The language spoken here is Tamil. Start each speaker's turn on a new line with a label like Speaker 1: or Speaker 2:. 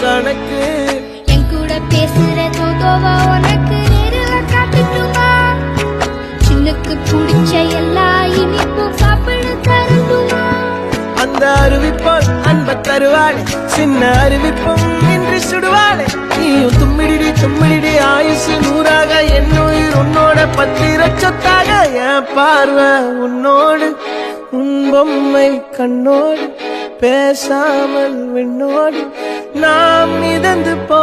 Speaker 1: கணக்கு.
Speaker 2: என் கூட பேசுற தோதோவா உனக்கு நேரில் காட்டட்டுமா? சின்னுக்கு பிடிச்ச எல்லா இனிப்பும் சாப்பிட தரட்டுமா?
Speaker 1: அந்த அறிவிப்போல் அன்ப தருவாளே, சின்ன அறிவிப்பும் இன்று சுடுவாளே. நீயும் தும்மிடி தும்மிடி ஆயுசு நூறாக, என் உயிர் உன்னோட பத்திர சொத்தாக. என் பார்வை உன்னோடு, உன் பொம்மை கண்ணோடு, பேசாமல் விண்ணோடு நாம் மிதந்து போ